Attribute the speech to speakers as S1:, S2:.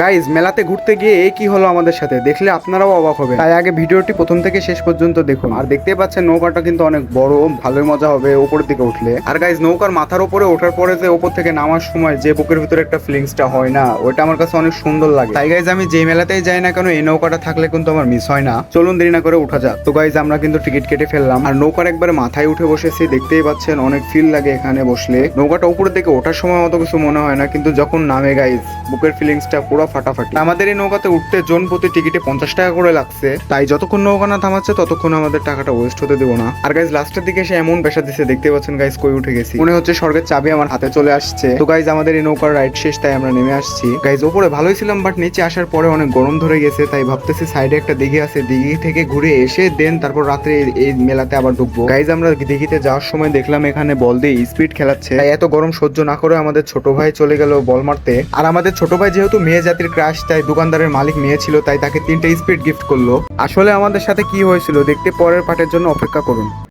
S1: Guys মেলাতে ঘুরতে গিয়ে কি হলো আমাদের সাথে দেখলে আপনারাও অবাক হবে, তাই আগে ভিডিওটি প্রথম থেকে শেষ পর্যন্ত দেখুন। আর দেখতেই পাচ্ছেন নৌকাটা কিন্তু অনেক বড়, ভালোই মজা হবে উপরের দিকে উঠলে। আর গাইজ নৌকার মাথার উপরে ওঠার পরে যে উপর থেকে নামার সময় যে বুকের ভিতরে একটা ফিলিংসটা হয় না, ওইটা আমার কাছে অনেক সুন্দর লাগে। তাই গাইজ আমি যে মেলাতেই যাই না কেন এই নৌকাটা থাকলে কিন্তু আমার মিস হয় না। চলুন দেরি না করে উঠা যাক। তো গাইজ আমরা কিন্তু টিকিট কেটে ফেললাম আর নৌকার একবারে মাথায় উঠে বসেছি। দেখতেই পাচ্ছেন অনেক ফিল লাগে এখানে বসলে। নৌকাটা উপরের দিকে ওঠার সময় অত কিছু মনে হয় না, কিন্তু যখন নামে গাইজ বুকের ফিলিংসটা পুরো ফাটাফাটি। আমাদের এই নৌকাতে উঠতে জন প্রতি টিকিটে 50 টাকা করে লাগছে, তাই যতক্ষণ নৌকা না থামাচ্ছে ততক্ষণ আমাদের টাকাটা ওয়েস্ট হতে দেবো না। আর গাইজ লাস্টের দিকে এসে এমন পেশা দিচ্ছে, দেখতে পাচ্ছেন গাইজ কই উঠে গেছি, মনে হচ্ছে স্বর্গের চাবি আমার হাতে চলে আসছে। তো গাইজ আমাদের এই নৌকার রাইড শেষ, তাই আমরা নেমে আসছি। গাইজ ওপরে ভালোই ছিলাম, বাট নিচে আসার পরে অনেক গরম ধরে গেছে, তাই ভাবতেছি সাইডে একটা দিঘি আছে, দিঘি থেকে ঘুরে এসে দেন তারপর রাত্রে এই মেলাতে আবার ঢুকবো। গাইজ আমরা দিঘিতে যাওয়ার সময় দেখলাম এখানে বল দিয়ে স্পিড খেলাচ্ছে, তাই এত গরম সহ্য না করে আমাদের ছোট ভাই চলে গেল বল মারতে। আর আমাদের ছোট ভাই যেহেতু মেয়ে জাতির ক্রাশ, তাই দোকানদারের মালিক মেয়ে ছিল, তাই তাকে 3টে স্পিড গিফট করলো। আসলে আমাদের সাথে কি হয়েছিল দেখতে পরের পার্টের জন্য অপেক্ষা করুন।